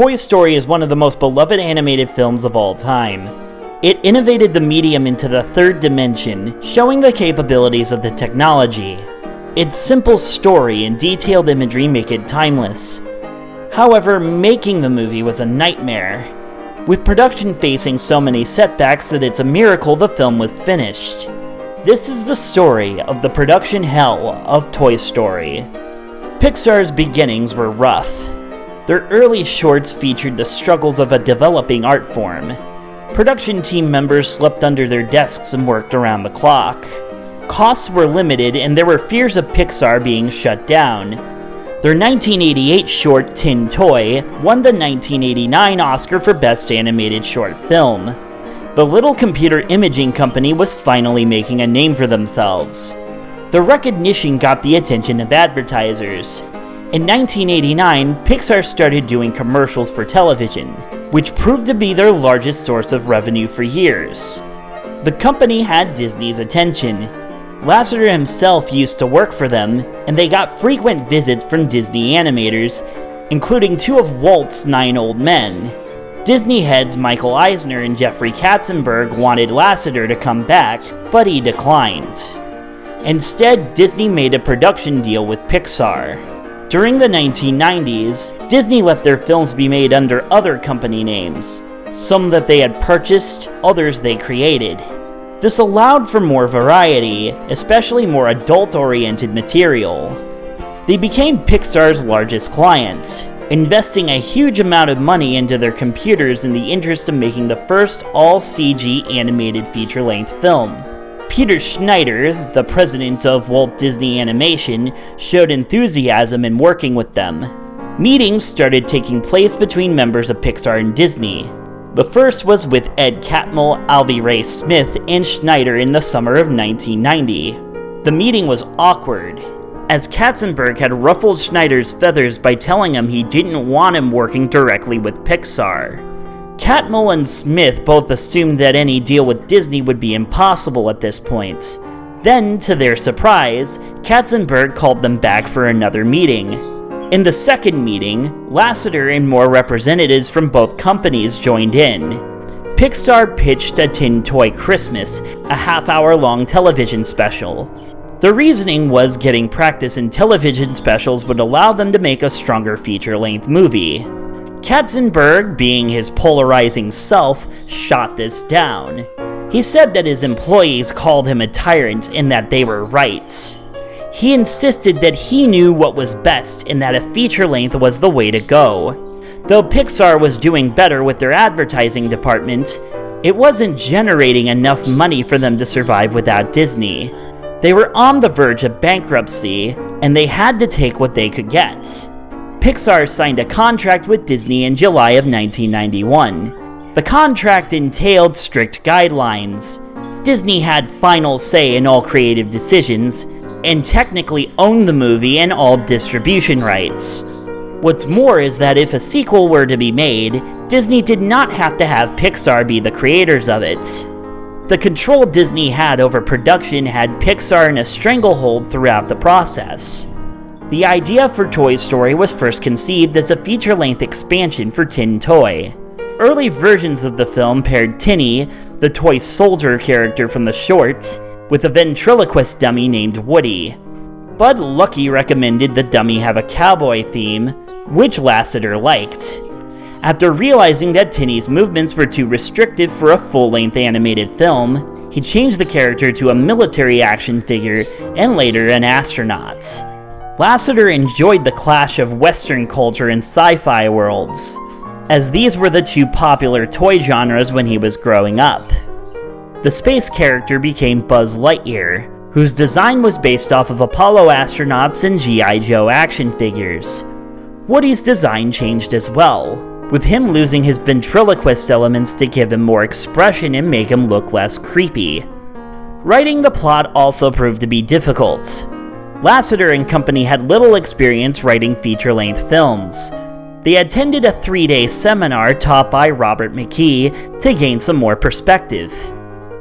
Toy Story is one of the most beloved animated films of all time. It innovated the medium into the third dimension, showing the capabilities of the technology. Its simple story and detailed imagery make it timeless. However, making the movie was a nightmare, with production facing so many setbacks that it's a miracle the film was finished. This is the story of the production hell of Toy Story. Pixar's beginnings were rough. Their early shorts featured the struggles of a developing art form. Production team members slept under their desks and worked around the clock. Costs were limited and there were fears of Pixar being shut down. Their 1988 short Tin Toy won the 1989 Oscar for Best Animated Short Film. The little computer imaging company was finally making a name for themselves. The recognition got the attention of advertisers. In 1989, Pixar started doing commercials for television, which proved to be their largest source of revenue for years. The company had Disney's attention. Lasseter himself used to work for them, and they got frequent visits from Disney animators, including two of Walt's 9 old men. Disney heads Michael Eisner and Jeffrey Katzenberg wanted Lasseter to come back, but he declined. Instead, Disney made a production deal with Pixar. During the 1990s, Disney let their films be made under other company names, some that they had purchased, others they created. This allowed for more variety, especially more adult-oriented material. They became Pixar's largest client, investing a huge amount of money into their computers in the interest of making the first all-CG animated feature-length film. Peter Schneider, the president of Walt Disney Animation, showed enthusiasm in working with them. Meetings started taking place between members of Pixar and Disney. The first was with Ed Catmull, Alvy Ray Smith, and Schneider in the summer of 1990. The meeting was awkward, as Katzenberg had ruffled Schneider's feathers by telling him he didn't want him working directly with Pixar. Catmull and Smith both assumed that any deal with Disney would be impossible at this point. Then, to their surprise, Katzenberg called them back for another meeting. In the second meeting, Lasseter and more representatives from both companies joined in. Pixar pitched a Tin Toy Christmas, a half-hour-long television special. The reasoning was getting practice in television specials would allow them to make a stronger feature-length movie. Katzenberg, being his polarizing self, shot this down. He said that his employees called him a tyrant and that they were right. He insisted that he knew what was best and that a feature length was the way to go. Though Pixar was doing better with their advertising department, it wasn't generating enough money for them to survive without Disney. They were on the verge of bankruptcy, and they had to take what they could get. Pixar signed a contract with Disney in July of 1991. The contract entailed strict guidelines. Disney had final say in all creative decisions, and technically owned the movie and all distribution rights. What's more is that if a sequel were to be made, Disney did not have to have Pixar be the creators of it. The control Disney had over production had Pixar in a stranglehold throughout the process. The idea for Toy Story was first conceived as a feature-length expansion for Tin Toy. Early versions of the film paired Tinny, the toy soldier character from the shorts, with a ventriloquist dummy named Woody. Bud Luckey recommended the dummy have a cowboy theme, which Lasseter liked. After realizing that Tinny's movements were too restrictive for a full-length animated film, he changed the character to a military action figure and later an astronaut. Lasseter enjoyed the clash of Western culture and sci-fi worlds, as these were the two popular toy genres when he was growing up. The space character became Buzz Lightyear, whose design was based off of Apollo astronauts and G.I. Joe action figures. Woody's design changed as well, with him losing his ventriloquist elements to give him more expression and make him look less creepy. Writing the plot also proved to be difficult. Lasseter and company had little experience writing feature-length films. They attended a 3-day seminar taught by Robert McKee to gain some more perspective.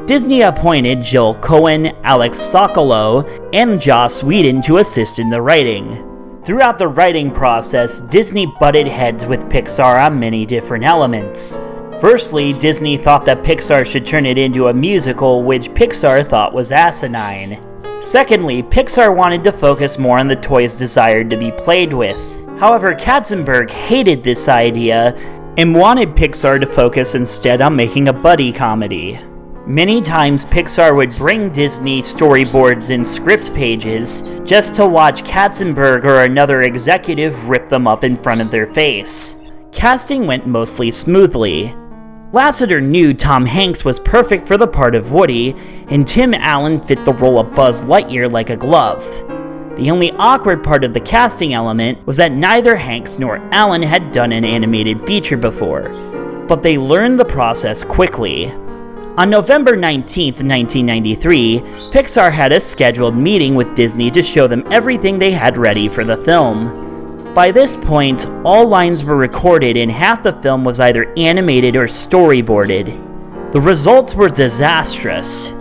Disney appointed Jill Cohen, Alex Sokolow, and Joss Whedon to assist in the writing. Throughout the writing process, Disney butted heads with Pixar on many different elements. Firstly, Disney thought that Pixar should turn it into a musical, which Pixar thought was asinine. Secondly, Pixar wanted to focus more on the toys desired to be played with. However, Katzenberg hated this idea and wanted Pixar to focus instead on making a buddy comedy. Many times Pixar would bring Disney storyboards and script pages just to watch Katzenberg or another executive rip them up in front of their face. Casting went mostly smoothly. Lasseter knew Tom Hanks was perfect for the part of Woody, and Tim Allen fit the role of Buzz Lightyear like a glove. The only awkward part of the casting element was that neither Hanks nor Allen had done an animated feature before, but they learned the process quickly. On November 19, 1993, Pixar had a scheduled meeting with Disney to show them everything they had ready for the film. By this point, all lines were recorded and half the film was either animated or storyboarded. The results were disastrous.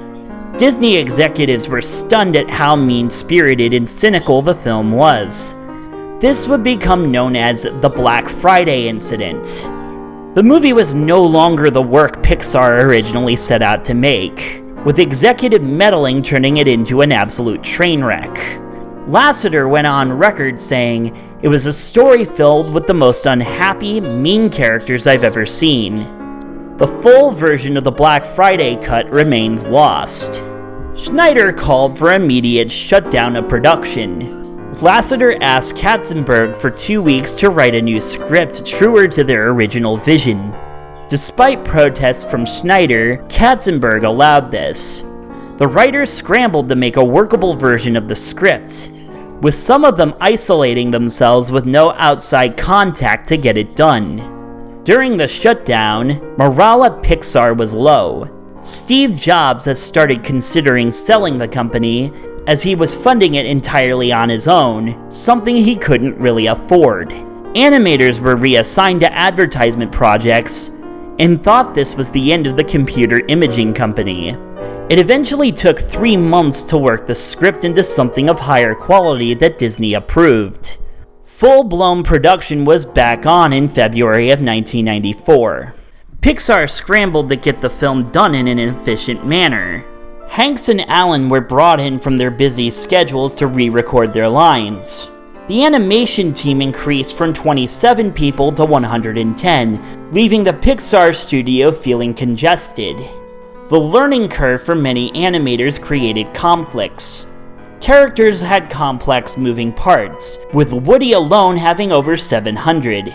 Disney executives were stunned at how mean-spirited and cynical the film was. This would become known as the Black Friday incident. The movie was no longer the work Pixar originally set out to make, with executive meddling turning it into an absolute train wreck. Lasseter went on record saying, "It was a story filled with the most unhappy, mean characters I've ever seen." The full version of the Black Friday cut remains lost. Schneider called for immediate shutdown of production. Lasseter asked Katzenberg for 2 weeks to write a new script truer to their original vision. Despite protests from Schneider, Katzenberg allowed this. The writers scrambled to make a workable version of the script, with some of them isolating themselves with no outside contact to get it done. During the shutdown, morale at Pixar was low. Steve Jobs has started considering selling the company, as he was funding it entirely on his own, something he couldn't really afford. Animators were reassigned to advertisement projects, and thought this was the end of the computer imaging company. It eventually took 3 months to work the script into something of higher quality that Disney approved. Full-blown production was back on in February of 1994. Pixar scrambled to get the film done in an efficient manner. Hanks and Allen were brought in from their busy schedules to re-record their lines. The animation team increased from 27 people to 110, leaving the Pixar studio feeling congested. The learning curve for many animators created conflicts. Characters had complex moving parts, with Woody alone having over 700.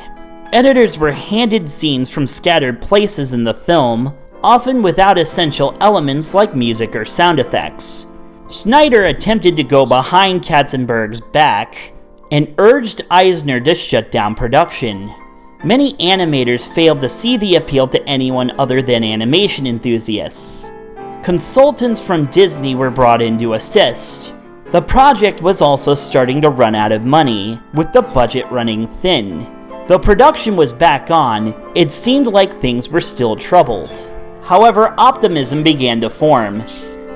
Editors were handed scenes from scattered places in the film, often without essential elements like music or sound effects. Schneider attempted to go behind Katzenberg's back and urged Eisner to shut down production. Many animators failed to see the appeal to anyone other than animation enthusiasts. Consultants from Disney were brought in to assist. The project was also starting to run out of money, with the budget running thin. Though production was back on, it seemed like things were still troubled. However, optimism began to form.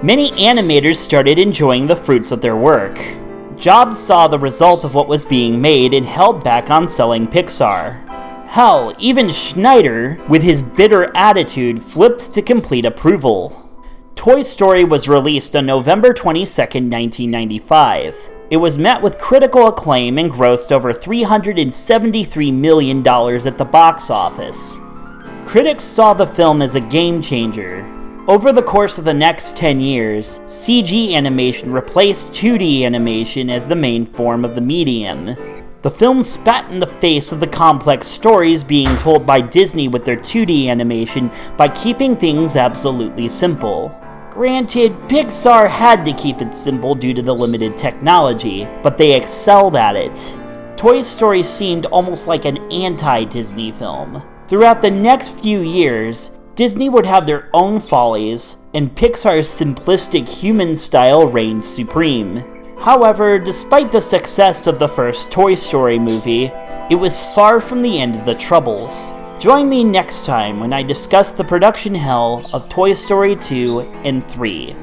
Many animators started enjoying the fruits of their work. Jobs saw the result of what was being made and held back on selling Pixar. Hell, even Schneider, with his bitter attitude, flipped to complete approval. Toy Story was released on November 22, 1995. It was met with critical acclaim and grossed over $373 million at the box office. Critics saw the film as a game changer. Over the course of the next 10 years, CG animation replaced 2D animation as the main form of the medium. The film spat in the face of the complex stories being told by Disney with their 2D animation by keeping things absolutely simple. Granted, Pixar had to keep it simple due to the limited technology, but they excelled at it. Toy Story seemed almost like an anti-Disney film. Throughout the next few years, Disney would have their own follies, and Pixar's simplistic human style reigned supreme. However, despite the success of the first Toy Story movie, it was far from the end of the troubles. Join me next time when I discuss the production hell of Toy Story 2 and 3.